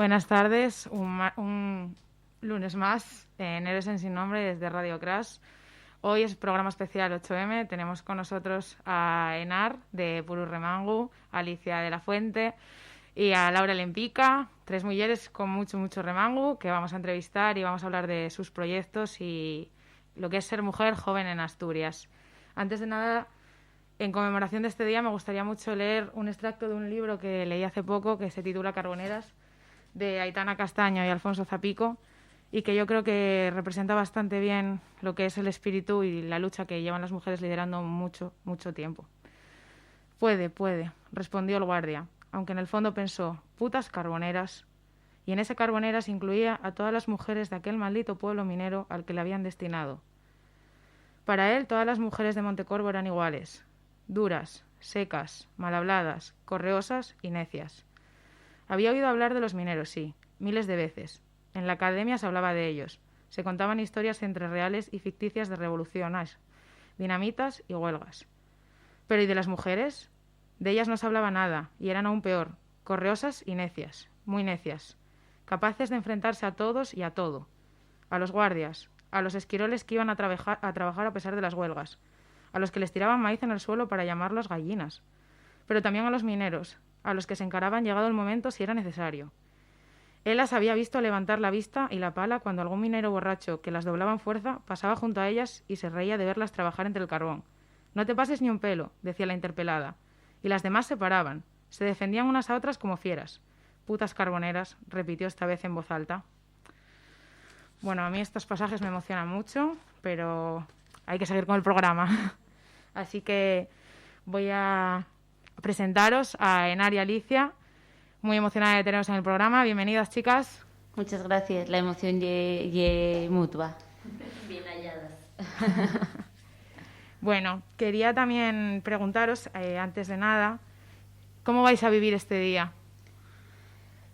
Buenas tardes, un lunes más en Héroes en Sin Nombre desde Radio Crash. Hoy es programa especial 8M, tenemos con nosotros a Enar de Pururremangu, a Alicia de la Fuente y a Laura Lempica, tres mujeres con mucho remangu que vamos a entrevistar y vamos a hablar de sus proyectos y lo que es ser mujer joven en Asturias. Antes de nada, en conmemoración de este día me gustaría mucho leer un extracto de un libro que leí hace poco que se titula Carboneras, de Aitana Castaño y Alfonso Zapico, y que yo creo que representa bastante bien lo que es el espíritu y la lucha que llevan las mujeres liderando mucho tiempo. Puede, respondió el guardia, aunque en el fondo pensó, putas carboneras, y en ese carboneras incluía a todas las mujeres de aquel maldito pueblo minero al que le habían destinado. Para él, todas las mujeres de Montecorvo eran iguales, duras, secas, mal habladas, correosas y necias. Había oído hablar de los mineros, sí, miles de veces. En la academia se hablaba de ellos. Se contaban historias entre reales y ficticias de revoluciones, dinamitas y huelgas. Pero ¿y de las mujeres? De ellas no se hablaba nada, y eran aún peor, correosas y necias, muy necias, capaces de enfrentarse a todos y a todo. A los guardias, a los esquiroles que iban a trabajar a pesar de las huelgas, a los que les tiraban maíz en el suelo para llamarlos gallinas, pero también a los mineros, a los que se encaraban llegado el momento si era necesario. Él las había visto levantar la vista y la pala cuando algún minero borracho que las doblaba en fuerza pasaba junto a ellas y se reía de verlas trabajar entre el carbón. «No te pases ni un pelo», decía la interpelada. Y las demás se paraban, se defendían unas a otras como fieras. «Putas carboneras», repitió esta vez en voz alta. Bueno, a mí estos pasajes me emocionan mucho, pero hay que seguir con el programa. Así que voy a presentaros a Enar y Alicia. Muy emocionada de teneros en el programa. Bienvenidas, chicas. Muchas gracias. La emoción ye mutua. Bien halladas. Bueno, quería también preguntaros, antes de nada, ¿cómo vais a vivir este día?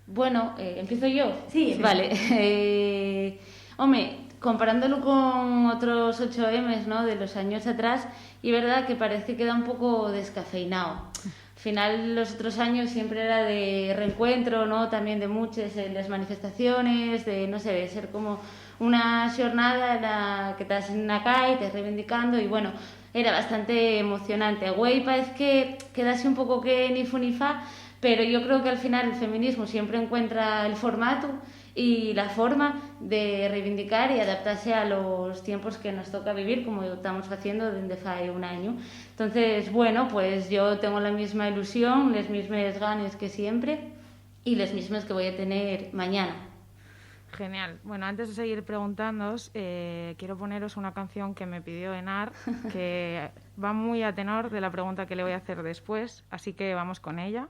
Bueno, ¿empiezo yo? Sí. Vale. Hombre, comparándolo con otros 8Ms, ¿no?, de los años atrás, y verdad que parece que queda un poco descafeinado. Al final, los otros años siempre era de reencuentro, ¿no?, también de muchas en las manifestaciones, de, no sé, de ser como una jornada en la que estás en la calle, te reivindicando, y bueno, era bastante emocionante. Güey, parece que quedase un poco que ni fu ni fa, pero yo creo que al final el feminismo siempre encuentra el formato y la forma de reivindicar y adaptarse a los tiempos que nos toca vivir, como estamos haciendo desde hace un año. Entonces, bueno, pues yo tengo la misma ilusión, las mismas ganas que siempre y las mismas que voy a tener mañana. Genial. Bueno, antes de seguir preguntándoos, quiero poneros una canción que me pidió Enar, que va muy a tenor de la pregunta que le voy a hacer después, así que vamos con ella.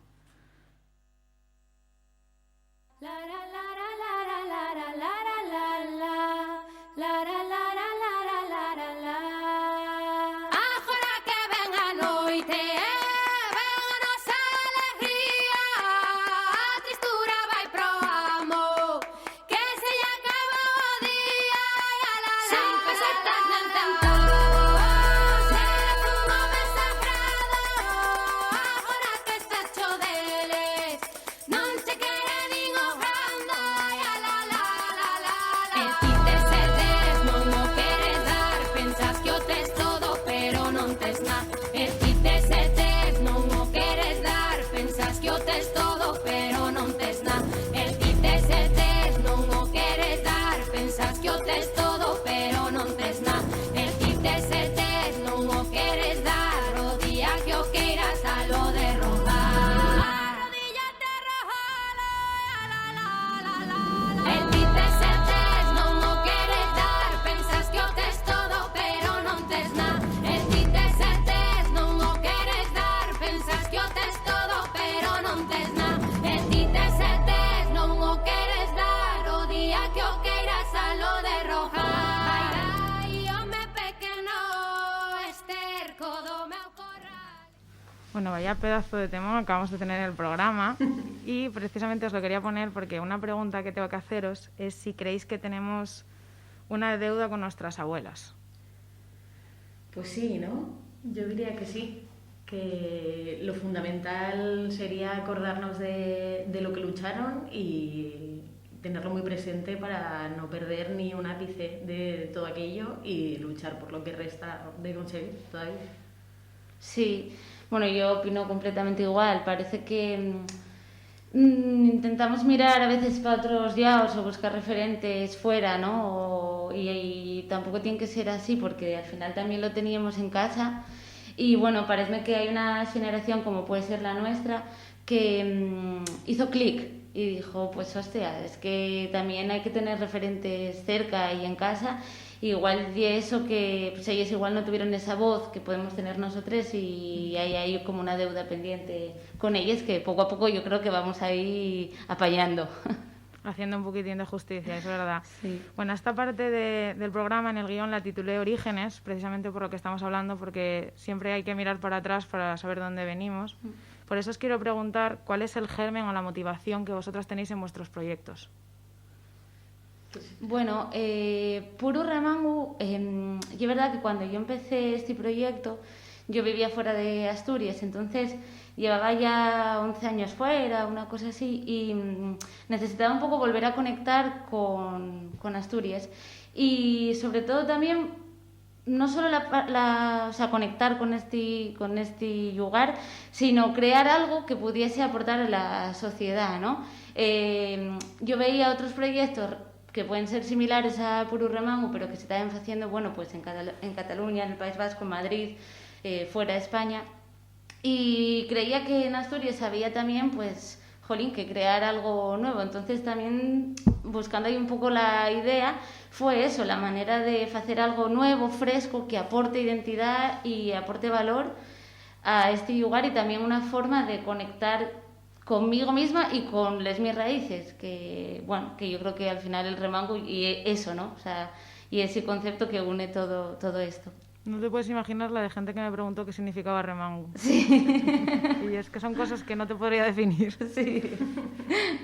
Bueno, vaya pedazo de tema acabamos de tener en el programa y precisamente os lo quería poner porque una pregunta que tengo que haceros es si creéis que tenemos una deuda con nuestras abuelas. Pues sí, ¿no? Yo diría que sí. que lo fundamental sería acordarnos de lo que lucharon y tenerlo muy presente para no perder ni un ápice de todo aquello y luchar por lo que resta de conseguir todavía. Sí, bueno, yo opino completamente igual. Parece que intentamos mirar a veces para otros lados o buscar referentes fuera, ¿no? Y tampoco tiene que ser así porque al final también lo teníamos en casa. Y bueno, parece que hay una generación como puede ser la nuestra que hizo clic y dijo, pues hostia, es que también hay que tener referentes cerca y en casa. Igual de eso que pues ellos igual no tuvieron esa voz que podemos tener nosotros y hay como una deuda pendiente con ellos que poco a poco yo creo que vamos a ir apañando. Haciendo un poquitín de justicia, es verdad. Sí. Bueno, esta parte del programa en el guión la titulé Orígenes, precisamente por lo que estamos hablando, porque siempre hay que mirar para atrás para saber dónde venimos. Por eso os quiero preguntar cuál es el germen o la motivación que vosotras tenéis en vuestros proyectos. Bueno, Puru Remangu, y es verdad que cuando yo empecé este proyecto, yo vivía fuera de Asturias, entonces llevaba ya 11 años fuera, una cosa así, y necesitaba un poco volver a conectar con Asturias. Y sobre todo también, no solo o sea, conectar con este lugar, sino crear algo que pudiese aportar a la sociedad, ¿no? Yo veía otros proyectos que pueden ser similares a Puru Remangu, pero que se estaban haciendo, bueno, pues en Cataluña, en el País Vasco, en Madrid, fuera de España. Y creía que en Asturias había también, pues, jolín, que crear algo nuevo. Entonces también, buscando ahí un poco la idea, fue eso, la manera de hacer algo nuevo, fresco, que aporte identidad y aporte valor a este lugar y también una forma de conectar conmigo misma y con mis raíces, que bueno, que yo creo que al final el remango y eso, ¿no? O sea, y ese concepto que une todo esto. No te puedes imaginar la de gente que me preguntó qué significaba remangu. Sí. Y es que son cosas que no te podría definir. Sí.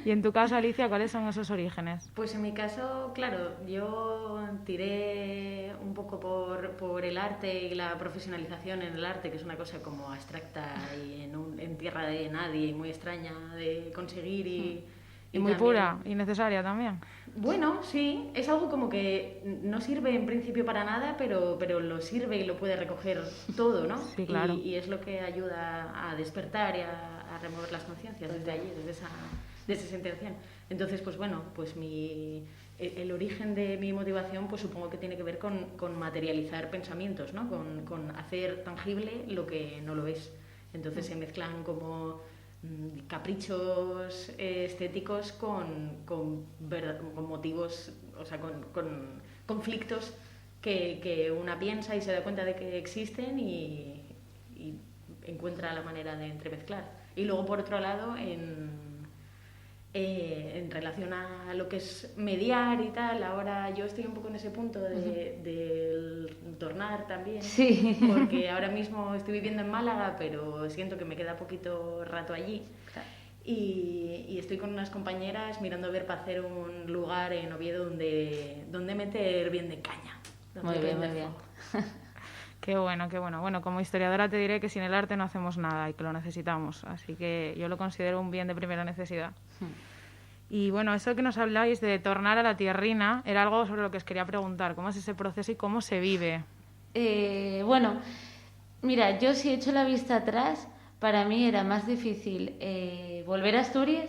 Y en tu caso, Alicia, ¿cuáles son esos orígenes? Pues en mi caso, claro, yo tiré un poco por el arte y la profesionalización en el arte, que es una cosa como abstracta y en tierra de nadie y muy extraña de conseguir y muy también, pura y necesaria también. Bueno, sí, es algo como que no sirve en principio para nada, pero lo sirve y lo puede recoger todo, ¿no? Sí, claro. Y es lo que ayuda a despertar y a remover las conciencias desde allí, desde esa intención. Entonces, pues bueno, pues el origen de mi motivación pues supongo que tiene que ver con materializar pensamientos, ¿no? Con hacer tangible lo que no lo es. Entonces se mezclan como caprichos estéticos con motivos, o sea, con conflictos que una piensa y se da cuenta de que existen y encuentra la manera de entremezclar. Y luego, por otro lado, en relación a lo que es mediar y tal, ahora yo estoy un poco en ese punto del tornar también, sí. Porque ahora mismo estoy viviendo en Málaga, pero siento que me queda poquito rato allí. Claro. Y estoy con unas compañeras mirando a ver para hacer un lugar en Oviedo donde meter bien de caña. Muy bien, muy bien. Qué bueno, qué bueno. Bueno, como historiadora te diré que sin el arte no hacemos nada y que lo necesitamos. Así que yo lo considero un bien de primera necesidad. Y bueno, eso que nos habláis de tornar a la tierrina era algo sobre lo que os quería preguntar. ¿Cómo es ese proceso y cómo se vive? Bueno, mira, yo si echo la vista atrás, para mí era más difícil volver a Asturias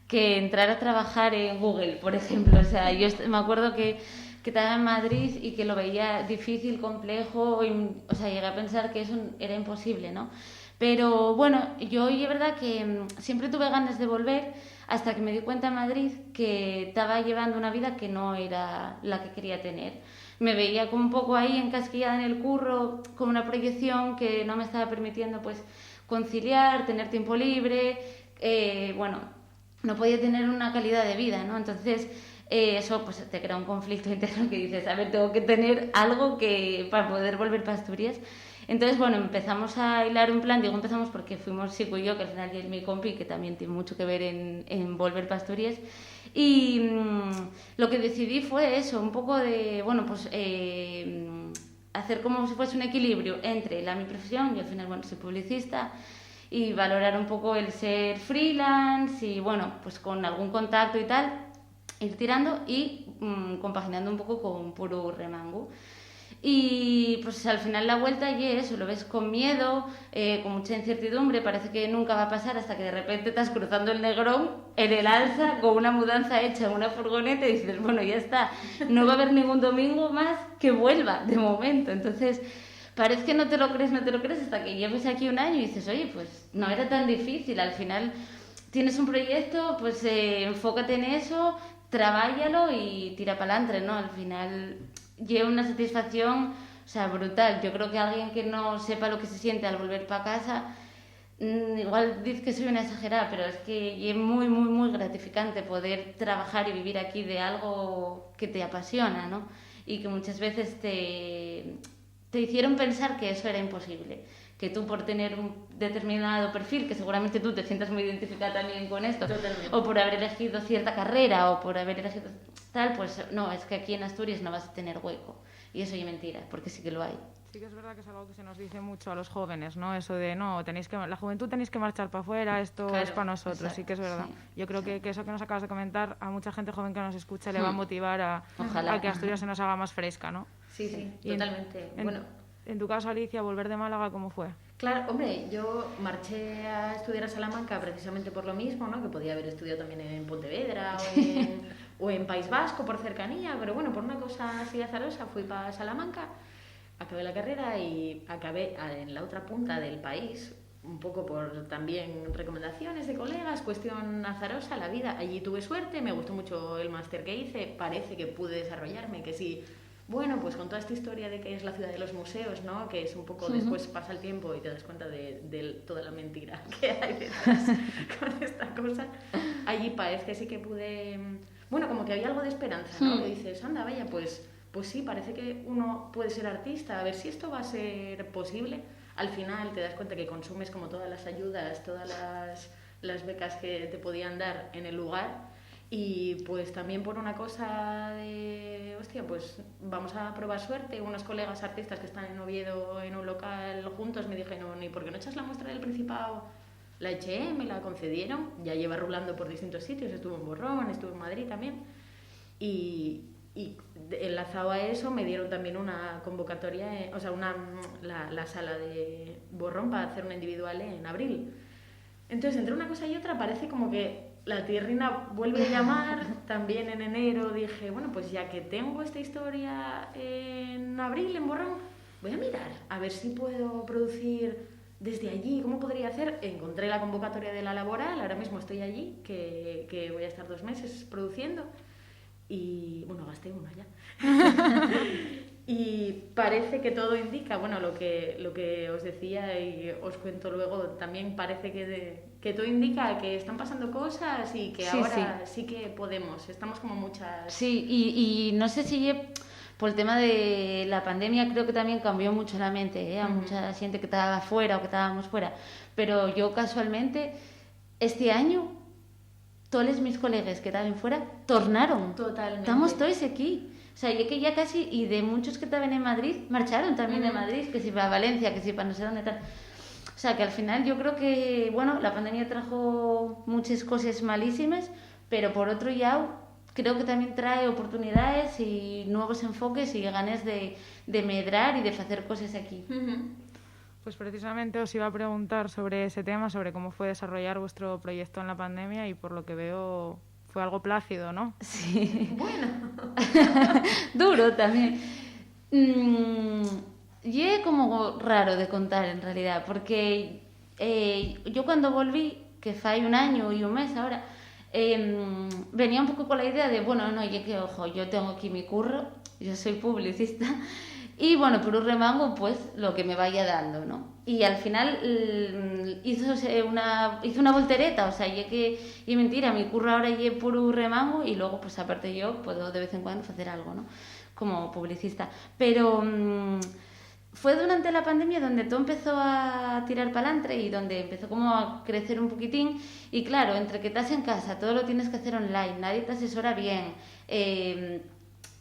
que entrar a trabajar en Google, por ejemplo. O sea, yo me acuerdo que estaba en Madrid y que lo veía difícil, complejo, o sea, llegué a pensar que eso era imposible, ¿no? Pero bueno, yo es verdad que siempre tuve ganas de volver hasta que me di cuenta en Madrid que estaba llevando una vida que no era la que quería tener. Me veía como un poco ahí encasquillada en el curro, con una proyección que no me estaba permitiendo pues conciliar, tener tiempo libre, bueno, no podía tener una calidad de vida, ¿no? Entonces eso pues te crea un conflicto interno que dices, a ver, tengo que tener algo para poder volver para Asturias. Entonces, bueno, empezamos a hilar un plan, digo empezamos porque fuimos Sico y yo, que al final es mi compi, que también tiene mucho que ver en volver para Asturias. Y lo que decidí fue eso, un poco de, bueno, pues hacer como si fuese un equilibrio entre mi profesión, yo al final, bueno, soy publicista, y valorar un poco el ser freelance y, bueno, pues con algún contacto y tal, ir tirando y compaginando un poco con Puru Remangu. Y pues al final la vuelta y eso, lo ves con miedo, con mucha incertidumbre, parece que nunca va a pasar hasta que de repente estás cruzando el Negrón en el alza con una mudanza hecha en una furgoneta y dices, bueno, ya está, no va a haber ningún domingo más que vuelva de momento. Entonces parece que no te lo crees hasta que lleves aquí un año y dices, oye, pues no era tan difícil, al final tienes un proyecto, pues enfócate en eso, trabállalo y tira para adelante, ¿no? Al final lleva una satisfacción, o sea, brutal. Yo creo que alguien que no sepa lo que se siente al volver para casa, igual dice que soy una exagerada, pero es que es muy, muy, muy gratificante poder trabajar y vivir aquí de algo que te apasiona, ¿no? Y que muchas veces te hicieron pensar que eso era imposible, que tú por tener un determinado perfil, que seguramente tú te sientas muy identificada también con esto, Totalmente. o por haber elegido cierta carrera, o por haber elegido tal, pues no, es que aquí en Asturias no vas a tener hueco. Y eso es mentira, porque sí que lo hay. Sí que es verdad que es algo que se nos dice mucho a los jóvenes, ¿no? Eso de, no, la juventud tenéis que marchar para afuera, esto Claro, es para nosotros, exacto, sí que es verdad. sí. Yo creo que eso que nos acabas de comentar, a mucha gente joven que nos escucha le va a motivar Ojalá. a que Asturias se nos haga más fresca, ¿no? Sí, Y totalmente. Bueno, en tu caso, Alicia, volver de Málaga, ¿cómo fue? claro, hombre, yo marché a estudiar a Salamanca precisamente por lo mismo, ¿no? Que podía haber estudiado también en Pontevedra o en País Vasco por cercanía, pero bueno, por una cosa así azarosa fui para Salamanca, acabé la carrera y acabé en la otra punta del país, un poco por también recomendaciones de colegas, cuestión azarosa, la vida. Allí tuve suerte, me gustó mucho el máster que hice, parece que pude desarrollarme, que sí. Bueno, pues con toda esta historia de que es la ciudad de los museos, ¿no? Que es un poco, después pasa el tiempo y te das cuenta de toda la mentira que hay detrás con esta cosa. Allí parece que sí que pude... Bueno, como que había algo de esperanza, ¿no? Que dices, anda, vaya, pues sí, parece que uno puede ser artista, a ver si esto va a ser posible. Al final te das cuenta que consumes como todas las ayudas, todas las becas que te podían dar en el lugar. Y pues también por una cosa de, hostia, pues vamos a probar suerte. Unos colegas artistas que están en Oviedo en un local juntos me dijeron, ¿y por qué no echas la muestra del Principado? La eché, me la concedieron, ya lleva rulando por distintos sitios, estuve en Borrón, estuve en Madrid también. Y enlazado a eso me dieron también una convocatoria, o sea, la sala de Borrón para hacer una individual en abril. Entonces, entre una cosa y otra parece como que la tierrina vuelve a llamar. También en enero dije, bueno, pues ya que tengo esta historia en abril en Borrón, voy a mirar a ver si puedo producir desde allí, ¿cómo podría hacer? Encontré la convocatoria de la laboral, ahora mismo estoy allí, que voy a estar 2 meses produciendo y, bueno, gasté uno ya. Y parece que todo indica, bueno, lo que os decía y os cuento luego, también parece que todo indica que están pasando cosas y que ahora sí que podemos, estamos como muchas... Sí, y no sé si por el tema de la pandemia creo que también cambió mucho la mente, a mucha gente que estaba fuera o que estábamos fuera, pero yo casualmente este año todos mis colegas que estaban fuera tornaron. Totalmente. Estamos todos aquí. O sea, yo que ya casi, y de muchos que estaban en Madrid, marcharon también de Madrid, que si para Valencia, que si para no sé dónde tal. O sea, que al final yo creo que, bueno, la pandemia trajo muchas cosas malísimas, pero por otro lado, creo que también trae oportunidades y nuevos enfoques y ganas de medrar y de hacer cosas aquí. Pues precisamente os iba a preguntar sobre ese tema, sobre cómo fue desarrollar vuestro proyecto en la pandemia y por lo que veo fue algo plácido, ¿no? Sí. Bueno. Duro también. Y es como raro de contar en realidad, porque yo cuando volví, que fue 1 año y 1 mes ahora, venía un poco con la idea de, bueno, no, yo que ojo, yo tengo aquí mi curro, yo soy publicista, y bueno, por un remango, pues lo que me vaya dando, ¿no? Y al final hizo una voltereta, o sea, y mentira, mi curro ahora es por un remango y luego, pues aparte yo puedo de vez en cuando hacer algo, ¿no? Como publicista. Pero fue durante la pandemia donde todo empezó a tirar para adelante y donde empezó como a crecer un poquitín. Y claro, entre que estás en casa, todo lo tienes que hacer online, nadie te asesora bien,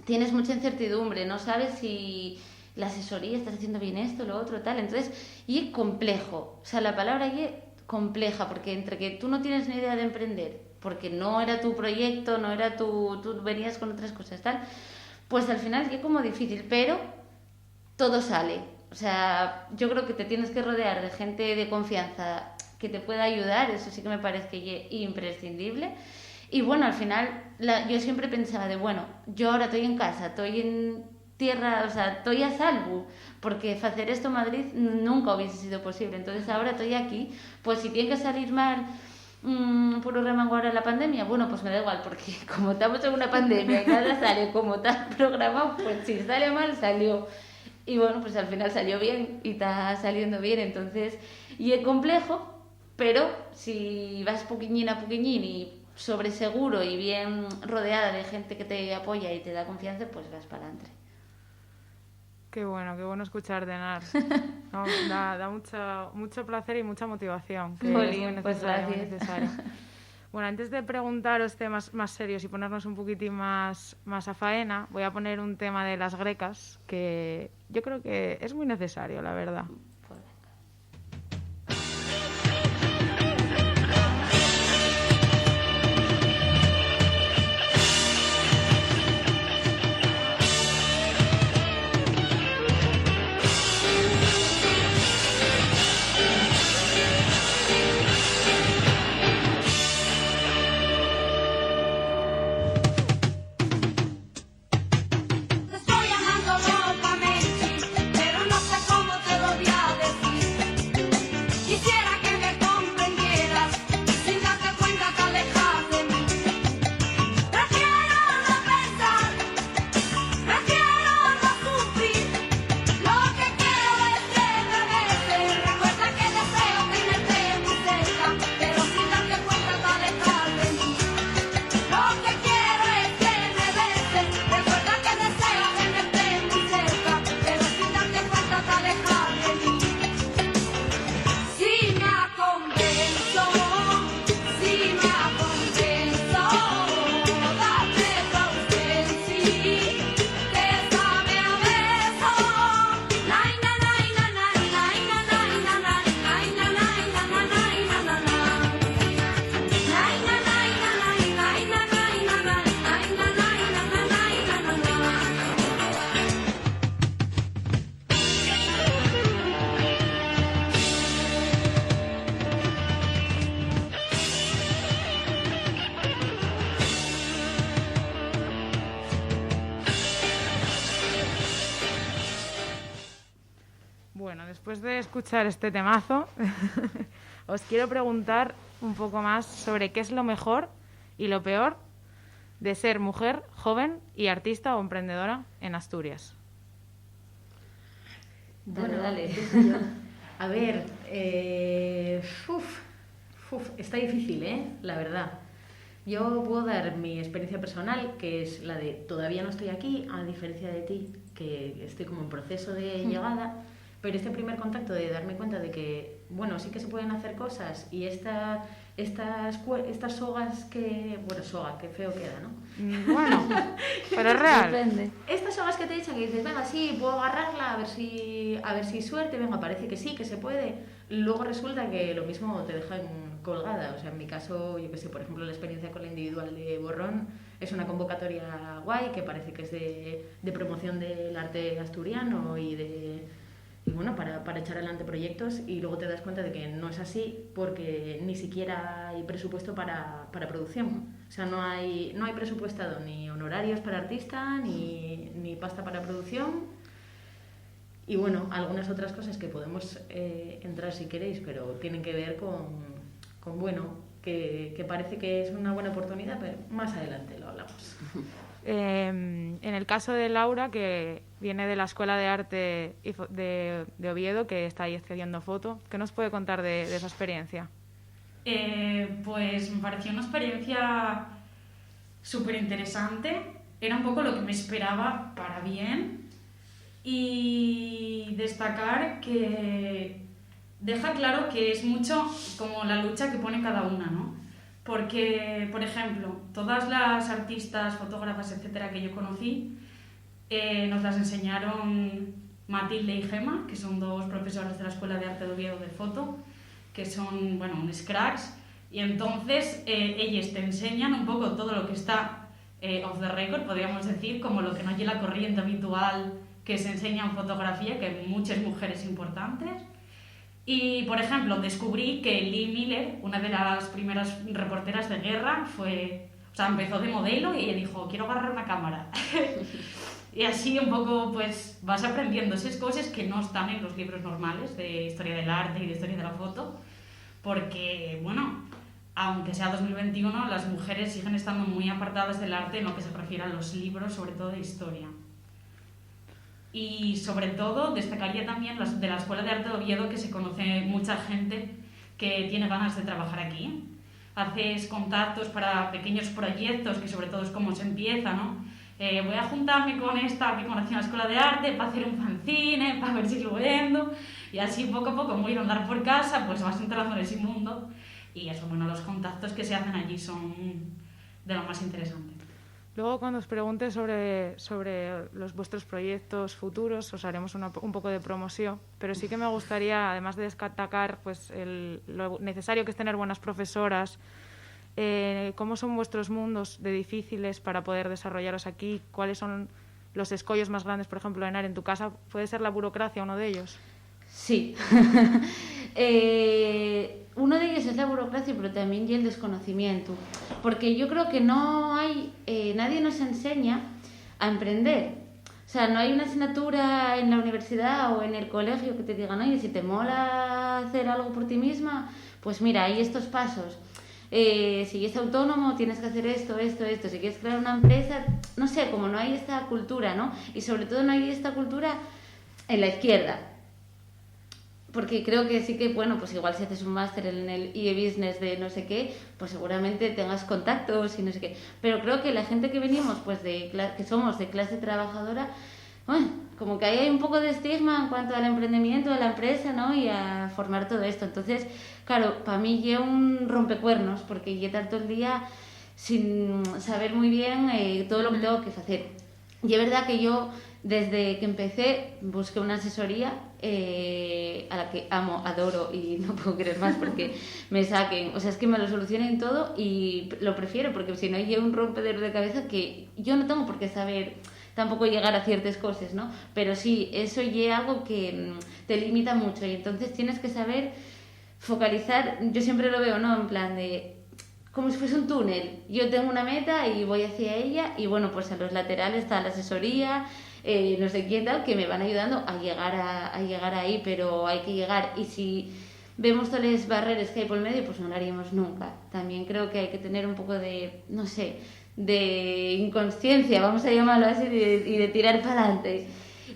tienes mucha incertidumbre, no sabes si la asesoría, estás haciendo bien esto, lo otro, tal. Entonces, y es complejo. O sea, la palabra y es compleja, porque entre que tú no tienes ni idea de emprender, porque no era tu proyecto, no era tú venías con otras cosas, tal, pues al final es como difícil, pero todo sale. O sea, yo creo que te tienes que rodear de gente de confianza que te pueda ayudar, eso sí que me parece que es imprescindible. Y bueno, al final yo siempre pensaba de, bueno, yo ahora estoy en casa, estoy en tierra, o sea, estoy a salvo, porque hacer esto en Madrid nunca hubiese sido posible. Entonces ahora estoy aquí, pues si tiene que salir mal Puro Remango ahora en la pandemia, bueno, pues me da igual, porque como estamos en una pandemia y nada sale como está programado, pues si sale mal, salió. Y bueno, pues al final salió bien y está saliendo bien, entonces, y es complejo, pero si vas poquillín a poquillín y sobre seguro y bien rodeada de gente que te apoya y te da confianza, pues vas para adelante. Qué bueno escucharte, Nar. No, da mucho placer y mucha motivación, que Muy es bien, muy pues necesario, gracias. muy necesario. Bueno, antes de preguntaros temas más serios y ponernos un poquitín más a faena, voy a poner un tema de las grecas que yo creo que es muy necesario, la verdad. Bueno, después de escuchar este temazo, os quiero preguntar un poco más sobre qué es lo mejor y lo peor de ser mujer, joven y artista o emprendedora en Asturias. Bueno, dale. A ver, está difícil, la verdad. Yo puedo dar mi experiencia personal, que es la de todavía no estoy aquí, a diferencia de ti, que estoy como en proceso de llegada. Pero este primer contacto de darme cuenta de que, bueno, sí que se pueden hacer cosas y estas sogas que... Bueno, soga, que feo queda, ¿no? Bueno, pero es real. Depende. Estas sogas que te echan que dices, venga, sí, puedo agarrarla, a ver si suerte, venga, parece que sí, que se puede. Luego resulta que lo mismo te dejan colgada. O sea, en mi caso, yo que sé, por ejemplo, la experiencia con la individual de Borrón es una convocatoria guay que parece que es de promoción del arte asturiano y bueno, para echar adelante proyectos, y luego te das cuenta de que no es así porque ni siquiera hay presupuesto para producción. O sea, no hay presupuestado ni honorarios para artista ni pasta para producción. Y bueno, algunas otras cosas que podemos entrar si queréis, pero tienen que ver con bueno, que parece que es una buena oportunidad, pero más adelante lo hablamos. En el caso de Laura, que viene de la Escuela de Arte de Oviedo, que está ahí estudiando foto, ¿qué nos puede contar de esa experiencia? Pues me pareció una experiencia súper interesante. Era un poco lo que me esperaba para bien. Y destacar que deja claro que es mucho como la lucha que pone cada una, ¿no? Porque, por ejemplo, todas las artistas, fotógrafas, etcétera, que yo conocí, nos las enseñaron Matilde y Gema, que son dos profesoras de la Escuela de Arte de Oviedo de foto, que son, bueno, unos cracks. Y entonces ellas te enseñan un poco todo lo que está off the record, podríamos decir, como lo que no lleva la corriente habitual que se enseña en fotografía, que hay muchas mujeres importantes. Y, por ejemplo, descubrí que Lee Miller, una de las primeras reporteras de guerra, empezó de modelo y ella dijo, quiero agarrar una cámara. Y así un poco pues vas aprendiendo esas cosas que no están en los libros normales de historia del arte y de historia de la foto, porque, bueno, aunque sea 2021, las mujeres siguen estando muy apartadas del arte en lo que se refiere a los libros, sobre todo de historia. Y sobre todo destacaría también de la Escuela de Arte de Oviedo, que se conoce mucha gente que tiene ganas de trabajar aquí. Haces contactos para pequeños proyectos, que sobre todo es como se empieza, ¿no? Voy a juntarme con esta que conocí en la Escuela de Arte para hacer un fanzine, para ver si lo vendo. Y así poco a poco, muy a andar por casa, pues vas entrando en ese mundo. Y eso, bueno, los contactos que se hacen allí son de lo más interesante. Luego, cuando os pregunte sobre vuestros proyectos futuros, os haremos un poco de promoción, pero sí que me gustaría, además de destacar pues, lo necesario que es tener buenas profesoras, cómo son vuestros mundos de difíciles para poder desarrollaros aquí, cuáles son los escollos más grandes, por ejemplo, Enar, en tu casa, ¿puede ser la burocracia uno de ellos? Sí. Uno de ellos es la burocracia, pero también y el desconocimiento. Porque yo creo que no hay, nadie nos enseña a emprender. O sea, no hay una asignatura en la universidad o en el colegio que te digan, oye, si te mola hacer algo por ti misma, pues mira, hay estos pasos. Si eres autónomo, tienes que hacer esto. Si quieres crear una empresa, no sé, como no hay esta cultura, ¿no? Y sobre todo no hay esta cultura en la izquierda. Porque creo que sí que, bueno, pues igual si haces un máster en el e-business de no sé qué, pues seguramente tengas contactos y no sé qué. Pero creo que la gente que venimos, pues que somos de clase trabajadora, bueno, como que ahí hay un poco de estigma en cuanto al emprendimiento de la empresa, ¿no? Y a formar todo esto. Entonces, claro, para mí llevo un rompecuernos, porque llevo todo el día sin saber muy bien todo lo que tengo que hacer. Y es verdad que yo, desde que empecé, busqué una asesoría a la que amo, adoro y no puedo querer más porque me saquen, o sea, es que me lo solucionen todo y lo prefiero porque si no hay un rompedero de cabeza que yo no tengo por qué saber tampoco llegar a ciertas cosas, ¿no? Pero sí, eso ya es algo que te limita mucho y entonces tienes que saber focalizar, yo siempre lo veo, ¿no? En plan de como si fuese un túnel. Yo tengo una meta y voy hacia ella y bueno, pues a los laterales está la asesoría, no sé quién tal, que me van ayudando a llegar ahí, pero hay que llegar. Y si vemos todas las barreras que hay por el medio, pues no lo haríamos nunca. También creo que hay que tener un poco de, no sé, de inconsciencia, vamos a llamarlo así, y de tirar para adelante.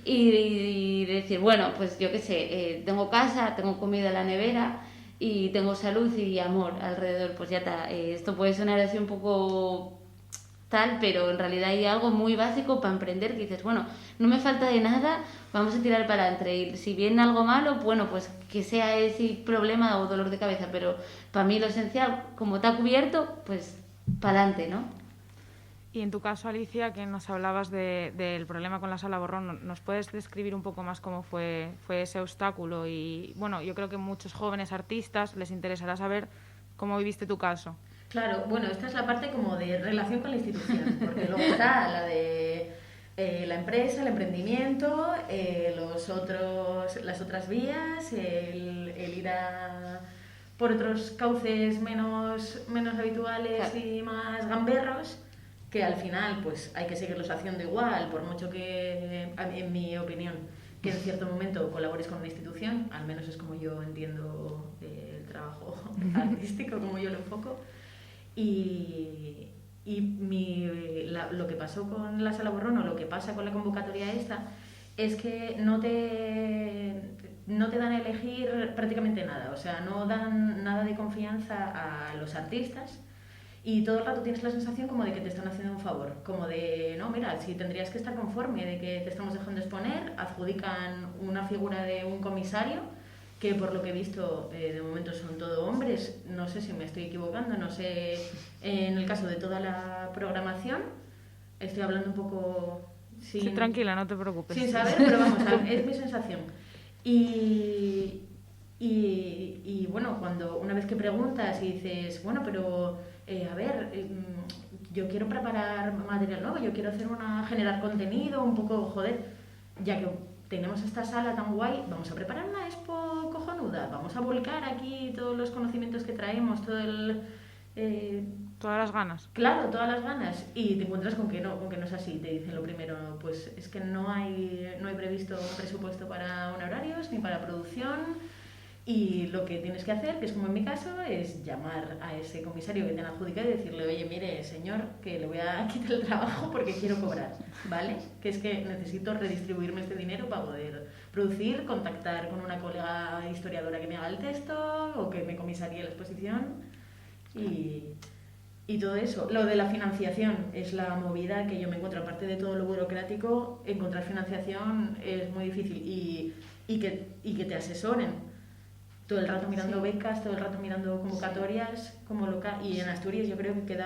Y decir, bueno, pues yo qué sé, tengo casa, tengo comida en la nevera y tengo salud y amor alrededor, pues ya está. Esto puede sonar así un poco tal, pero en realidad hay algo muy básico para emprender que dices, bueno, no me falta de nada, vamos a tirar para adelante. Y si viene algo malo, bueno, pues que sea ese problema o dolor de cabeza, pero para mí lo esencial, como está cubierto, pues para adelante, ¿no? Y en tu caso, Alicia, que nos hablabas del problema con la sala borrón, ¿nos puedes describir un poco más cómo fue ese obstáculo? Y bueno, yo creo que muchos jóvenes artistas les interesará saber cómo viviste tu caso. Claro, bueno, esta es la parte como de relación con la institución, porque luego está la de la empresa, el emprendimiento, las otras vías, el ir por otros cauces menos habituales, claro, y más gamberros, que al final pues hay que seguirlos haciendo igual, por mucho que, en mi opinión, que en cierto momento colabores con una institución, al menos es como yo entiendo el trabajo artístico, como yo lo enfoco. Y lo que pasó con la Sala Borrón, o lo que pasa con la convocatoria esta, es que no te dan a elegir prácticamente nada, o sea, no dan nada de confianza a los artistas y todo el rato tienes la sensación como de que te están haciendo un favor, como de, no, mira, si tendrías que estar conforme de que te estamos dejando exponer, adjudican una figura de un comisario, que por lo que he visto de momento son todo hombres, no sé si me estoy equivocando, no sé, en el caso de toda la programación, estoy hablando un poco Sí, tranquila, no te preocupes. Sin saber, pero vamos, es mi sensación. Y bueno, cuando una vez que preguntas y dices, bueno, pero a ver, yo quiero preparar material nuevo, yo quiero generar contenido, un poco, joder, ya que tenemos esta sala tan guay, vamos a preparar una expo cojonuda, vamos a volcar aquí todos los conocimientos que traemos, todas las ganas. Claro, todas las ganas. Y te encuentras con que no es así. Te dicen lo primero, pues es que no hay previsto presupuesto para honorarios ni para producción. Y lo que tienes que hacer, que es como en mi caso, es llamar a ese comisario que te han adjudicado y decirle, oye, mire, señor, que le voy a quitar el trabajo porque quiero cobrar, ¿vale? Que es que necesito redistribuirme este dinero para poder producir, contactar con una colega historiadora que me haga el texto o que me comisaríe la exposición y todo eso. Lo de la financiación es la movida que yo me encuentro. Aparte de todo lo burocrático, encontrar financiación es muy difícil y que te asesoren. Todo el rato mirando becas, todo el rato mirando convocatorias, y en Asturias yo creo que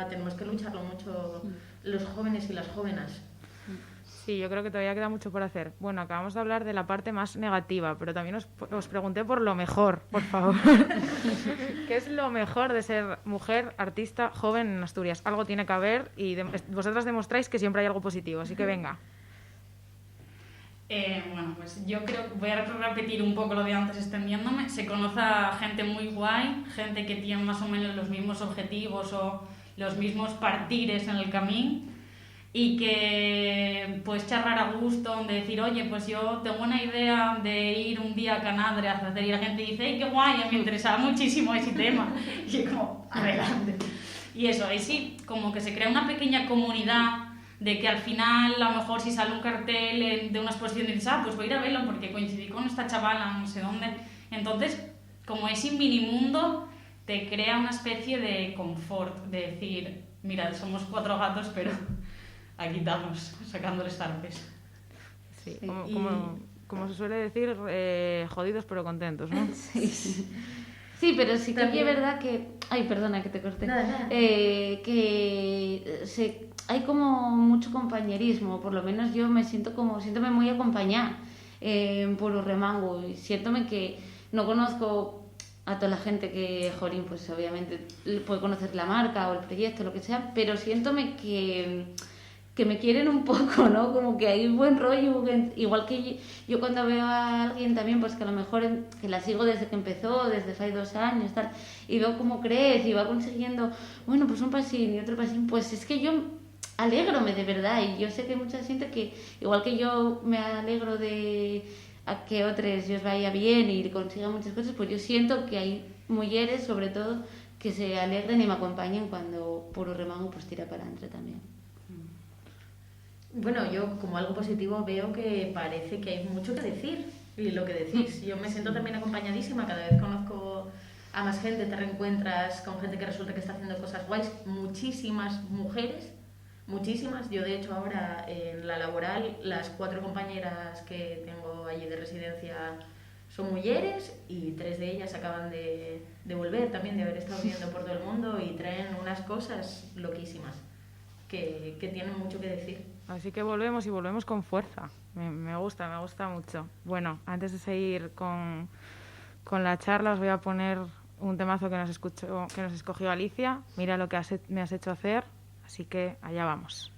tenemos que lucharlo mucho los jóvenes y las jóvenes. Sí, yo creo que todavía queda mucho por hacer. Bueno, acabamos de hablar de la parte más negativa, pero también os pregunté por lo mejor, por favor. ¿Qué es lo mejor de ser mujer, artista, joven en Asturias? Algo tiene que haber y vosotras demostráis que siempre hay algo positivo, así que venga. Bueno, pues yo creo que voy a repetir un poco lo de antes extendiéndome. Se conoce a gente muy guay, gente que tiene más o menos los mismos objetivos o los mismos partires en el camino y que puedes charlar a gusto, de decir, oye, pues yo tengo una idea de ir un día a Canadre a hacer, y la gente dice, ¡ay, qué guay! Me interesaba muchísimo ese tema. Y yo como, adelante. Y eso, ahí sí, como que se crea una pequeña comunidad de que al final, a lo mejor si sale un cartel de una exposición y dices, pues voy a ir a verlo porque coincidí con esta chavala, no sé dónde. Entonces, como ese mini mundo te crea una especie de confort, de decir, mira, somos 4 gatos, pero aquí estamos, sacándoles zarpes. Sí, como se suele decir, jodidos pero contentos, ¿no? Sí. Sí, pero sí que es verdad que... Ay, perdona que te corté. Nada. Hay como mucho compañerismo, por lo menos yo siéntome muy acompañada en Puro Remango y siéntome que no conozco a toda la gente que, jolín, pues obviamente puede conocer la marca o el proyecto, lo que sea, pero siéntome que me quieren un poco, ¿no? Como que hay un buen rollo, igual que yo cuando veo a alguien también, pues que a lo mejor que la sigo desde que empezó, desde hace 2 años, tal, y veo cómo crece y va consiguiendo, bueno, pues un pasín y otro pasín, pues es que yo alégrome de verdad, y yo sé que hay mucha gente que, igual que yo me alegro de a que otros os vaya bien y consigan muchas cosas, pues yo siento que hay mujeres, sobre todo, que se alegren y me acompañen cuando Puro Remango pues tira para adelante también. Bueno, yo como algo positivo veo que parece que hay mucho que decir y lo que decís. Yo me siento también acompañadísima, cada vez conozco a más gente, te reencuentras con gente que resulta que está haciendo cosas guays, muchísimas mujeres, muchísimas. Yo de hecho ahora en la laboral las 4 compañeras que tengo allí de residencia son mujeres y 3 de ellas acaban de volver también, de haber estado viviendo por todo el mundo y traen unas cosas loquísimas que tienen mucho que decir. Así que volvemos y volvemos con fuerza. Me gusta mucho. Bueno, antes de seguir con la charla os voy a poner un temazo que nos escogió Alicia. Mira lo que me has hecho hacer. Así que allá vamos.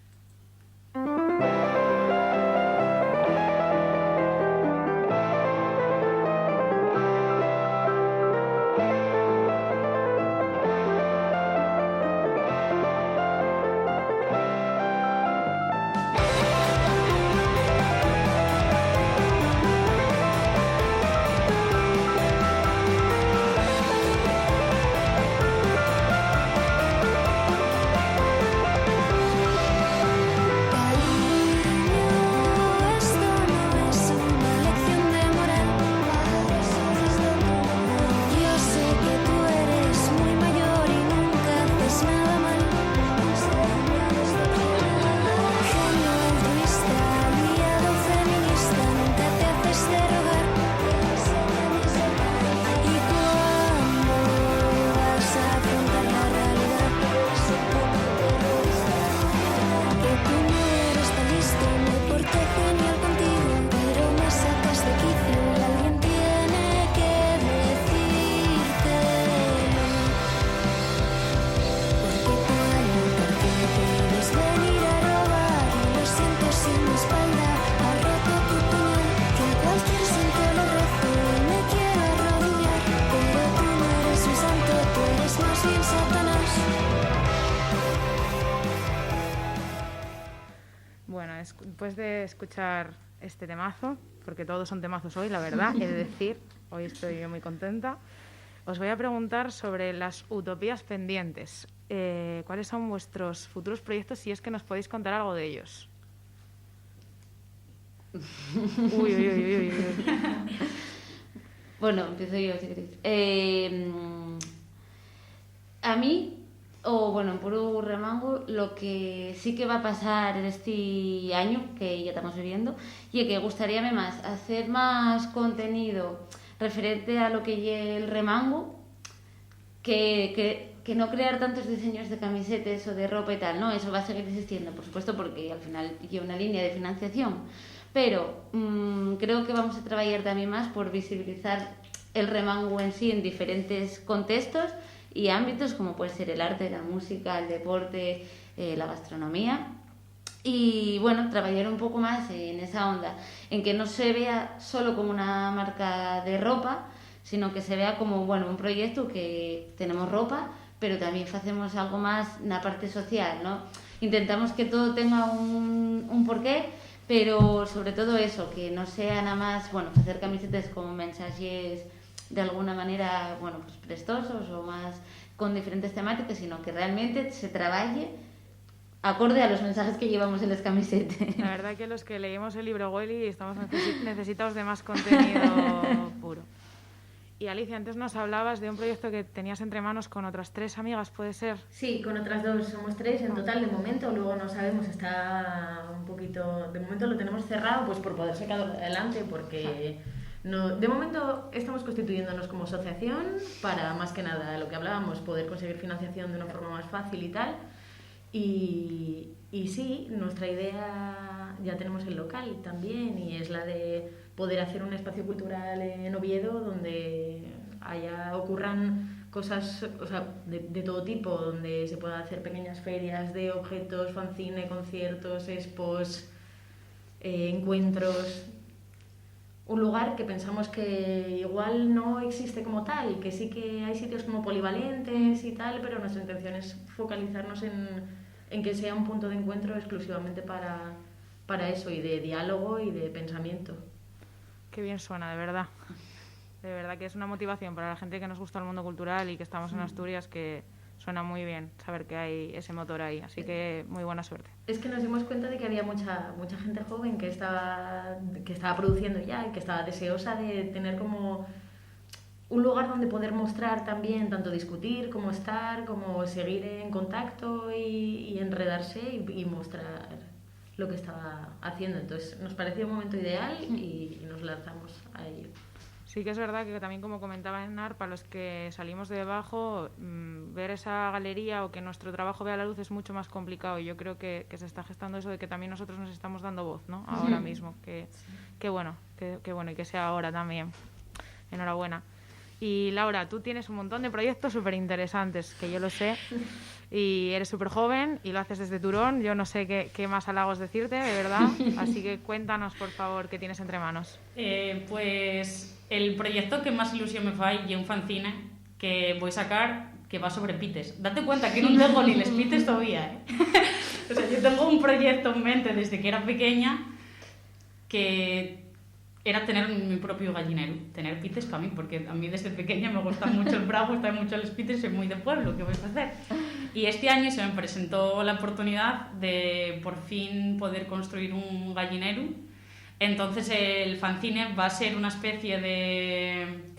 después de escuchar este temazo, porque todos son temazos hoy, la verdad, he de decir, hoy estoy muy contenta, os voy a preguntar sobre las utopías pendientes. ¿Cuáles son vuestros futuros proyectos, si es que nos podéis contar algo de ellos? Uy, uy, uy, uy, uy. Bueno, empiezo yo, si queréis. A mí, en Puru Remango, lo que sí que va a pasar en este año, que ya estamos viviendo, y que gustaría más hacer más contenido referente a lo que es el remango, que no crear tantos diseños de camisetas o de ropa y tal, ¿no? Eso va a seguir existiendo, por supuesto, porque al final lleva una línea de financiación. Pero creo que vamos a trabajar también más por visibilizar el remango en sí en diferentes contextos y ámbitos, como puede ser el arte, la música, el deporte, la gastronomía. Y bueno, trabajar un poco más en esa onda, en que no se vea solo como una marca de ropa, sino que se vea como, bueno, un proyecto que tenemos ropa, pero también hacemos algo más en la parte social, ¿no? Intentamos que todo tenga un porqué, pero sobre todo eso, que no sea nada más, bueno, hacer camisetas con mensajes de alguna manera, bueno, pues prestosos o más con diferentes temáticas, sino que realmente se trabaje acorde a los mensajes que llevamos en las camisetas. La verdad que los que leímos el libro Welly estamos necesitados de más contenido puro. Y Alicia, antes nos hablabas de un proyecto que tenías entre manos con otras 3 amigas, ¿puede ser? Sí, con otras 2 somos 3 en total de momento, luego no sabemos, está un poquito, de momento lo tenemos cerrado pues por poder sacarlo adelante, porque no, de momento estamos constituyéndonos como asociación para, más que nada, lo que hablábamos, poder conseguir financiación de una forma más fácil y tal. Y sí, nuestra idea, ya tenemos el local también, y es la de poder hacer un espacio cultural en Oviedo donde ocurran cosas, o sea, de todo tipo, donde se puedan hacer pequeñas ferias de objetos, fanzine, conciertos, expos, encuentros. Un lugar que pensamos que igual no existe como tal, que sí que hay sitios como polivalentes y tal, pero nuestra intención es focalizarnos en que sea un punto de encuentro exclusivamente para eso, y de diálogo y de pensamiento. Qué bien suena, de verdad. De verdad que es una motivación para la gente que nos gusta el mundo cultural y que estamos en Asturias, que suena muy bien saber que hay ese motor ahí. Así que muy buena suerte. Es que nos dimos cuenta de que había mucha gente joven que estaba produciendo ya y que estaba deseosa de tener como un lugar donde poder mostrar también, tanto discutir como estar, como seguir en contacto y enredarse y mostrar lo que estaba haciendo. Entonces nos pareció un momento ideal y nos lanzamos a ello. Sí que es verdad que también, como comentaba Enar, para los que salimos de debajo, ver esa galería o que nuestro trabajo vea la luz es mucho más complicado, y yo creo que se está gestando eso de que también nosotros nos estamos dando voz, ¿no? Ahora mismo, que bueno, y que sea ahora también. Enhorabuena. Y Laura, tú tienes un montón de proyectos súper interesantes, que yo lo sé, y eres súper joven y lo haces desde Turón. Yo no sé qué más halagos decirte, de verdad. Así que cuéntanos, por favor, qué tienes entre manos. Pues el proyecto que más ilusión me fai y un fanzine que voy a sacar, que va sobre pites. Date cuenta que no tengo ni les pites todavía, ¿eh? O sea, yo tengo un proyecto en mente desde que era pequeña, que era tener mi propio gallinero, tener pites para mí, porque a mí desde pequeña me gusta mucho el bravo, gustan mucho los pites, soy muy de pueblo, ¿qué voy a hacer? Y este año se me presentó la oportunidad de por fin poder construir un gallinero. Entonces el fanzine va a ser una especie de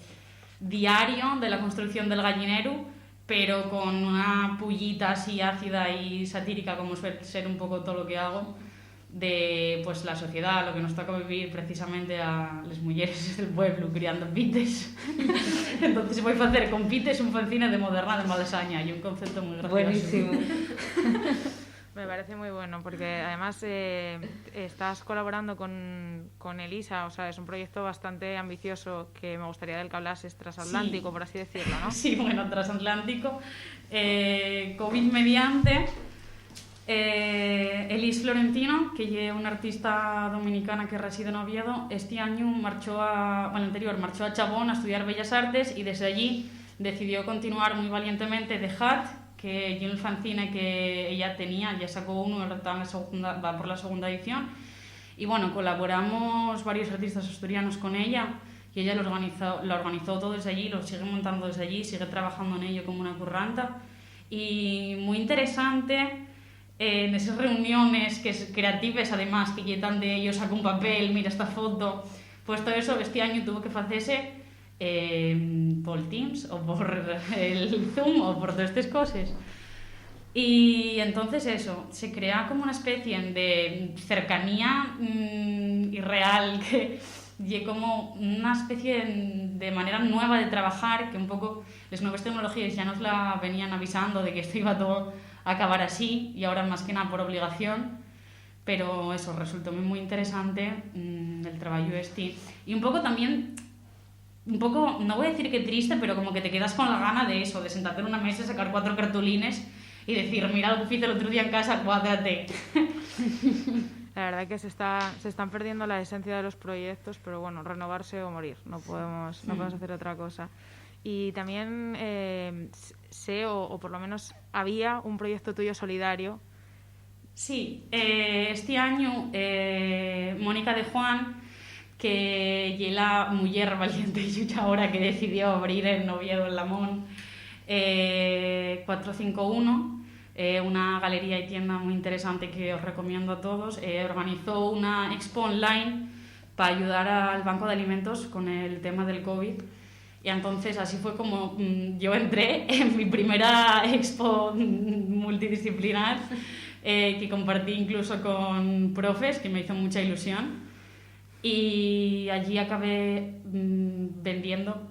diario de la construcción del gallinero, pero con una pullita así ácida y satírica, como suele ser un poco todo lo que hago, de pues la sociedad, lo que nos toca vivir precisamente a las mujeres del pueblo criando pites. Entonces voy a hacer con pites un fanzine de moderna de Malasaña, y un concepto muy gracioso. Buenísimo. Me parece muy bueno, porque además estás colaborando con Elisa, o sea, es un proyecto bastante ambicioso que me gustaría del que hablases, transatlántico, sí, por así decirlo, ¿no? Sí, bueno, transatlántico. COVID mediante, Elis Florentino, que es una artista dominicana que reside en Oviedo, este año marchó a Chabón a estudiar Bellas Artes, y desde allí decidió continuar muy valientemente The Hat, que yo el fanzine que ella tenía, ya sacó uno, ahora va por la segunda edición, Y bueno, colaboramos varios artistas asturianos con ella y ella lo organizó todo desde allí, lo sigue montando desde allí, sigue trabajando en ello como una curranta. Y muy interesante en esas reuniones creativas, además, que lletan de ellos, saca un papel, mira esta foto, pues todo eso este año tuvo que hacerse por Teams o por el Zoom o por todas estas cosas. Y entonces eso, se crea como una especie de cercanía irreal, que y como una especie de manera nueva de trabajar, que un poco las nuevas tecnologías ya nos la venían avisando de que esto iba todo a acabar así, y ahora más que nada por obligación, pero eso resultó muy interesante el trabajo este. Y un poco también, no voy a decir que triste, pero como que te quedas con la gana de eso, de sentarte en una mesa, sacar 4 cartulines y decir, mira lo que hice el otro día en casa, cuádrate. La verdad que se están perdiendo la esencia de los proyectos, pero bueno, renovarse o morir, no podemos hacer otra cosa. Y también sé, o por lo menos había un proyecto tuyo solidario. Sí, este año Mónica de Juan, que es la mujer valiente y luchadora que decidió abrir en Oviedo, en Lamón, 451, una galería y tienda muy interesante que os recomiendo a todos, organizó una expo online para ayudar al Banco de Alimentos con el tema del COVID. Y entonces así fue como yo entré en mi primera expo multidisciplinar, que compartí incluso con profes, que me hizo mucha ilusión. Y allí acabé vendiendo,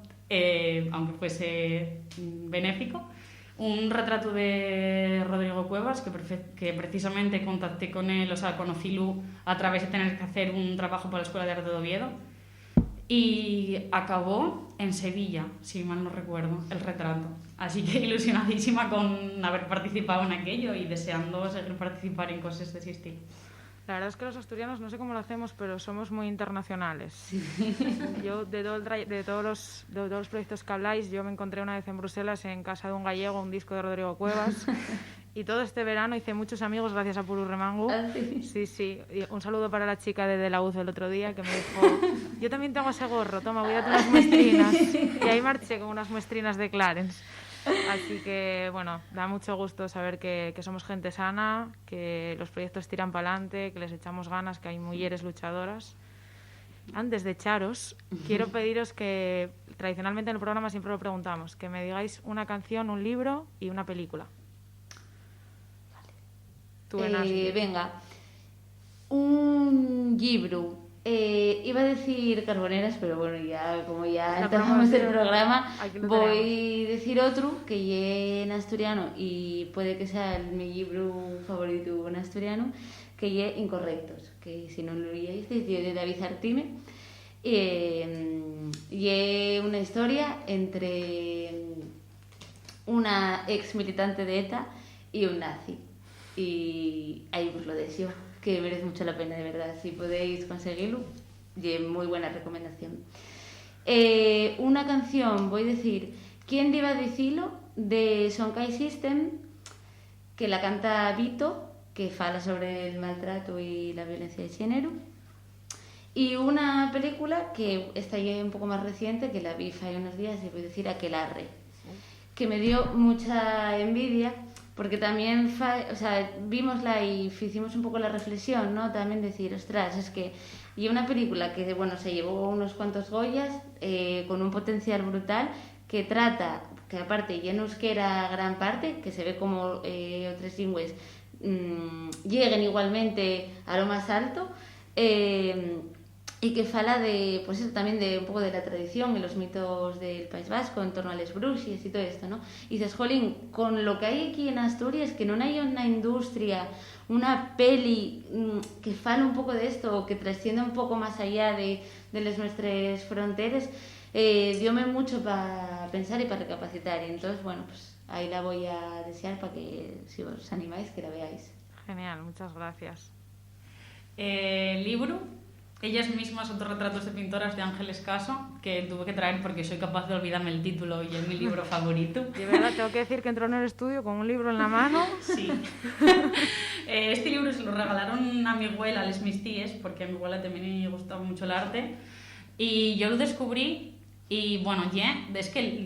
aunque fuese benéfico, un retrato de Rodrigo Cuevas, que precisamente contacté con él, o sea, conocílo a través de tener que hacer un trabajo para la Escuela de Arte de Oviedo. Y acabó en Sevilla, si mal no recuerdo, el retrato. Así que ilusionadísima con haber participado en aquello y deseando seguir participar en cosas de ese estilo. La verdad es que los asturianos, no sé cómo lo hacemos, pero somos muy internacionales. Yo, de todos los proyectos que habláis, yo me encontré una vez en Bruselas, en casa de un gallego, un disco de Rodrigo Cuevas. Y todo este verano hice muchos amigos gracias a Purus Remangu. Sí. Y un saludo para la chica de la UZ el otro día, que me dijo, yo también tengo ese gorro, toma, voy a darte unas muestrinas. Y ahí marché con unas muestrinas de Clarence. Así que, bueno, da mucho gusto saber que somos gente sana, que los proyectos tiran para adelante, que les echamos ganas, que hay mujeres luchadoras. Antes de echaros, quiero pediros que, tradicionalmente en el programa siempre lo preguntamos, que me digáis una canción, un libro y una película. Venga, un libro. Iba a decir Carboneras, pero bueno, ya como ya empezamos el programa, voy a decir otro que es en asturiano y puede que sea mi libro favorito en asturiano, que es Incorrectos, que si no lo leíais, es de David Artime. Y es una historia entre una ex militante de ETA y un nazi. Y ahí os lo deseo, que merece mucho la pena, de verdad. Si podéis conseguirlo, y muy buena recomendación. Una canción, voy a decir ¿Quién iba a decirlo? De Sonkai System, que la canta Vito, que fala sobre el maltrato y la violencia de género. Y una película que está ya un poco más reciente, que la vi hace unos días, y voy a decir Aquelarre, que me dio mucha envidia, porque también, vimosla y hicimos un poco la reflexión, ¿no? También decir, ostras, es que y una película que, bueno, se llevó unos cuantos Goyas, con un potencial brutal, que trata, que aparte ya en euskera gran parte, que se ve como otras lingües lleguen igualmente a lo más alto, y que fala de, pues eso, también de un poco de la tradición y los mitos del País Vasco en torno a les bruxes y todo esto, ¿no? Y dices, jolín, con lo que hay aquí en Asturias, que no hay una industria, una peli que fala un poco de esto, o que trascienda un poco más allá de las nuestras fronteras, diome mucho para pensar y para recapacitar. Y entonces, bueno, pues ahí la voy a desear para que, si os animáis, que la veáis. Genial, muchas gracias. Libro. ellas mismas autorretratos de pintoras de Ángeles Caso, que tuve que traer porque soy capaz de olvidarme el título y es mi libro favorito. De verdad, tengo que decir que entró en el estudio con un libro en la mano. Sí. Este libro se lo regalaron a mi abuela, a mis tías, porque a mi abuela también le gustaba mucho el arte. Y yo lo descubrí y, bueno, es que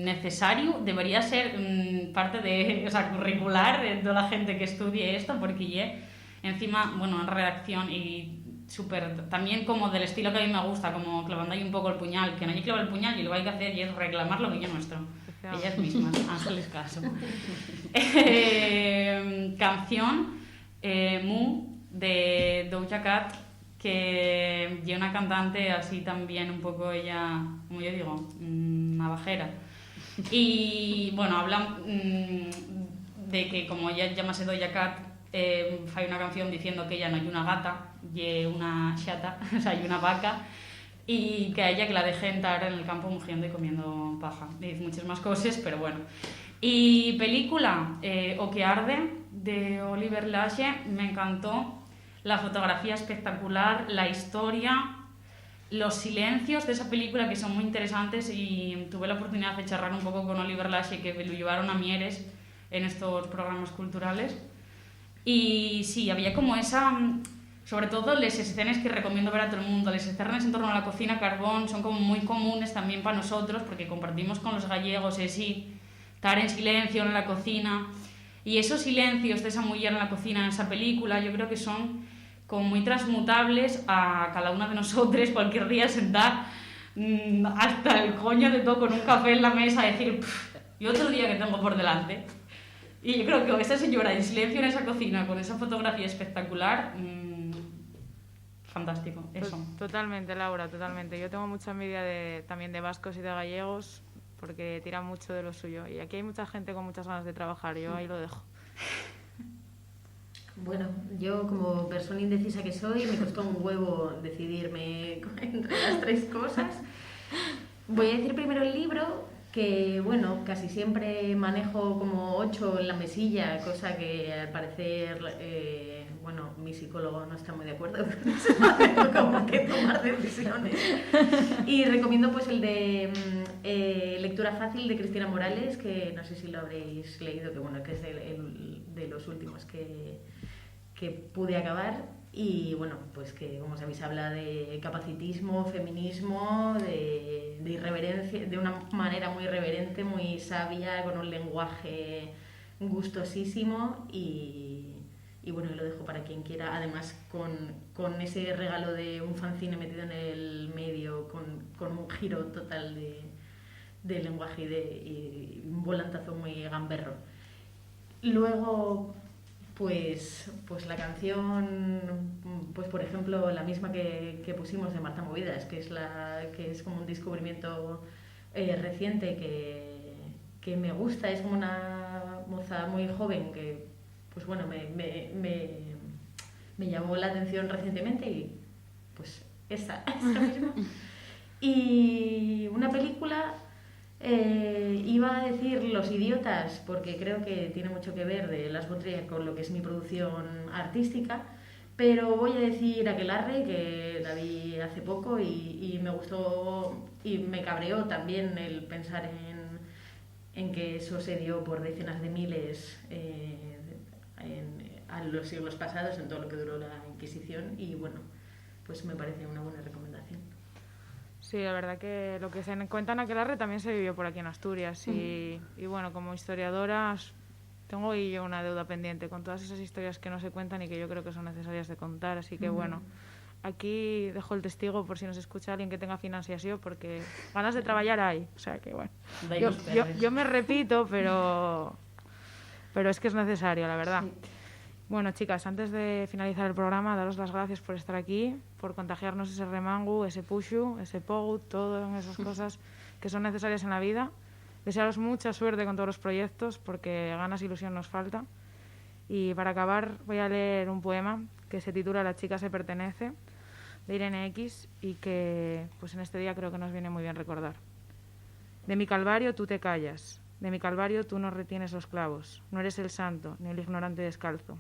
necesario, debería ser parte de, o sea, curricular de toda la gente que estudie esto, porque encima, bueno, en redacción y súper, también como del estilo que a mí me gusta, como clavando ahí un poco el puñal, que no hay que clavar el puñal y lo que hay que hacer y es reclamar lo que yo nuestro. Ellas mismas, Ángeles Caso. Canción, Mu, de Doja Cat, que es una cantante así también un poco ella, como yo digo, navajera. Y bueno, habla de que como ella llamase Doja Cat, hay una canción diciendo que ella no hay una gata, y una chata, o sea, hay una vaca, y que a ella que la deje entrar en el campo mugiendo y comiendo paja. Y dice muchas más cosas, pero bueno. Y película, O que arde, de Oliver Lache, me encantó. La fotografía espectacular, la historia, los silencios de esa película que son muy interesantes, y tuve la oportunidad de charlar un poco con Oliver Lache, que lo llevaron a Mieres en estos programas culturales. Y sí, había como esa... Sobre todo las escenas que recomiendo ver a todo el mundo, las escenas en torno a la cocina carbón son como muy comunes también para nosotros, porque compartimos con los gallegos estar en silencio en la cocina. Y esos silencios de esa mujer en la cocina en esa película yo creo que son como muy transmutables a cada una de nosotros cualquier día sentar hasta el coño de todo con un café en la mesa y decir, y otro día que tengo por delante. Y yo creo que esa señora en silencio en esa cocina con esa fotografía espectacular, fantástico, eso. Totalmente, Laura, totalmente. Yo tengo mucha envidia también de vascos y de gallegos porque tiran mucho de lo suyo. Y aquí hay mucha gente con muchas ganas de trabajar, yo ahí lo dejo. Bueno, yo como persona indecisa que soy, me costó un huevo decidirme entre las tres cosas. Voy a decir primero el libro, que bueno, casi siempre manejo como 8 en la mesilla, cosa que al parecer, bueno, mi psicólogo no está muy de acuerdo con eso, tengo como que tomar decisiones. Y recomiendo pues el de Lectura Fácil de Cristina Morales, que no sé si lo habréis leído, que bueno, que es de los últimos que pude acabar. Y bueno, pues que como sabéis habla de capacitismo, feminismo, de irreverencia, de una manera muy irreverente, muy sabia, con un lenguaje gustosísimo y bueno, lo dejo para quien quiera, además con ese regalo de un fanzine metido en el medio, con un giro total de lenguaje y un volantazo muy gamberro. Luego... Pues la canción, pues por ejemplo, la misma que pusimos de Marta Movidas, que es como un descubrimiento reciente que me gusta, es como una moza muy joven que, pues bueno, me llamó la atención recientemente y pues esa misma. Y una película... iba a decir Los Idiotas porque creo que tiene mucho que ver de Las Botrias con lo que es mi producción artística, pero voy a decir Aquelarre, que la vi hace poco y me gustó y me cabreó también el pensar en que eso se dio por decenas de miles a los siglos pasados, en todo lo que duró la Inquisición, y bueno, pues me parece una buena recomendación. Sí, la verdad que lo que se cuenta en Aquelarre también se vivió por aquí en Asturias y bueno, como historiadora tengo ahí yo una deuda pendiente con todas esas historias que no se cuentan y que yo creo que son necesarias de contar, así que bueno, aquí dejo el testigo por si nos escucha alguien que tenga financiación, porque ganas de trabajar hay, o sea que bueno, yo me repito, pero es que es necesario, la verdad. Sí. Bueno, chicas, antes de finalizar el programa, daros las gracias por estar aquí, por contagiarnos ese remangu, ese pushu, ese pogut, todas esas cosas que son necesarias en la vida. Desearos mucha suerte con todos los proyectos, porque ganas e ilusión nos falta. Y para acabar voy a leer un poema que se titula La chica se pertenece, de Irene X, y que pues en este día creo que nos viene muy bien recordar. De mi calvario tú te callas, de mi calvario tú no retienes los clavos, no eres el santo ni el ignorante descalzo.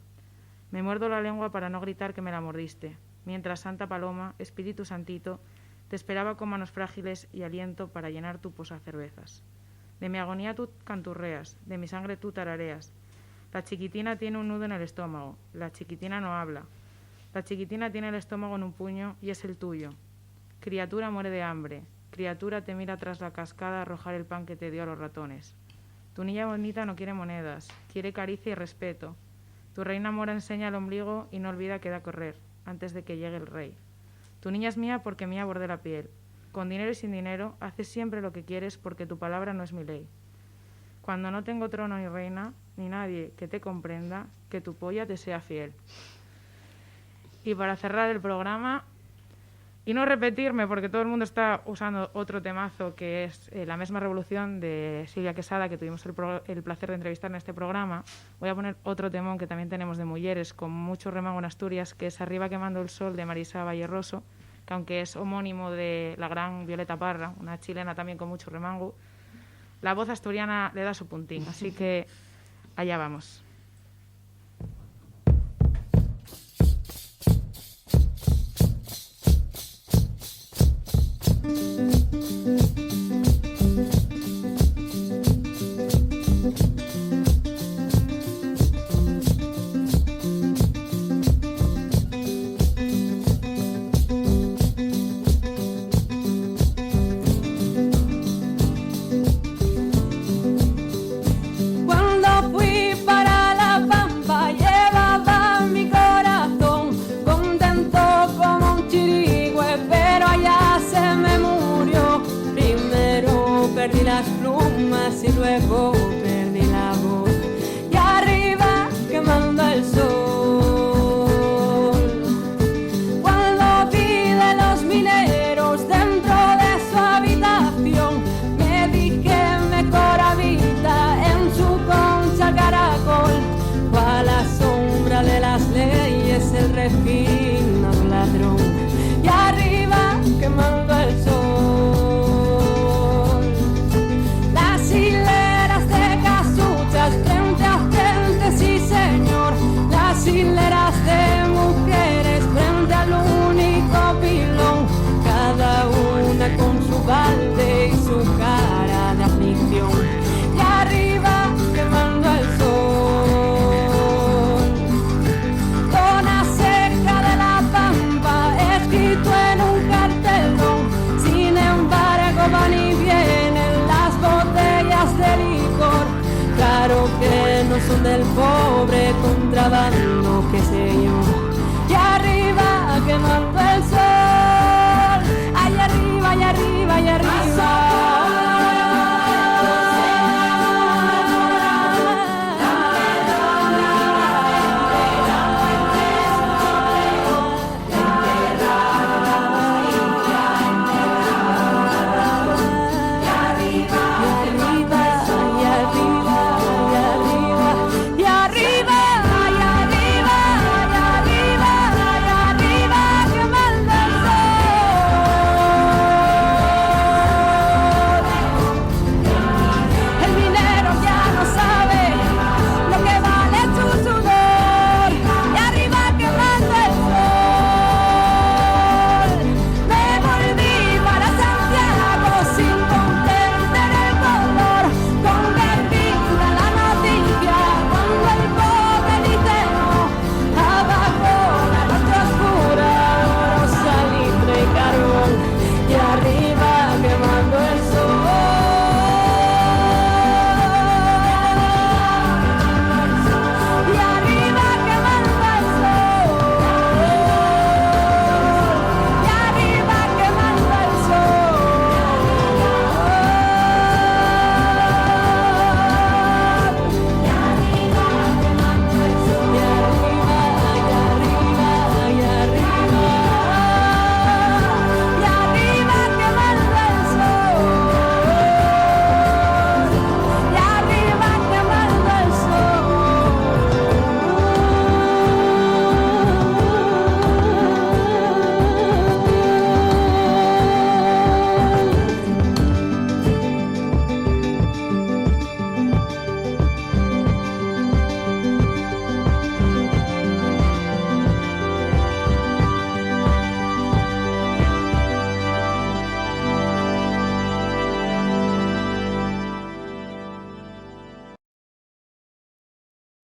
Me muerdo la lengua para no gritar que me la mordiste. mientras Santa Paloma, Espíritu Santito, te esperaba con manos frágiles y aliento para llenar tu posacervezas. De mi agonía tú canturreas, de mi sangre tú tarareas. La chiquitina tiene un nudo en el estómago, la chiquitina no habla. La chiquitina tiene el estómago en un puño y es el tuyo. Criatura muere de hambre, criatura te mira tras la cascada a arrojar el pan que te dio a los ratones. Tu niña bonita no quiere monedas, quiere caricia y respeto. Tu reina mora enseña el ombligo y no olvida que da a correr, antes de que llegue el rey. Tu niña es mía porque mía borde la piel. Con dinero y sin dinero, haces siempre lo que quieres porque tu palabra no es mi ley. Cuando no tengo trono ni reina, ni nadie que te comprenda, que tu polla te sea fiel. Y para cerrar el programa, y no repetirme porque todo el mundo está usando otro temazo que es La mesma revolución de Silvia Quesada, que tuvimos el placer de entrevistar en este programa, voy a poner otro temón que también tenemos de mujeres con mucho remango en Asturias, que es Arriba quemando el sol de Marisa Valleroso, que aunque es homónimo de la gran Violeta Parra, una chilena también con mucho remango, la voz asturiana le da su puntín, así que allá vamos. Y luego perdí la voz y arriba quemando el sol. Cuando vi de los mineros dentro de su habitación, me di que mejor habita en su concha caracol. A la sombra de las leyes el refinado ladrón y arriba quemando el sol. Hileras de mujeres frente al único pilón, cada una con su balde y su cara de aflicción, y arriba quemando el sol. Dona seca de la pampa, escrito en un cartelón, sin embargo van y vienen las botellas de licor, claro que no son del pobre contrabando.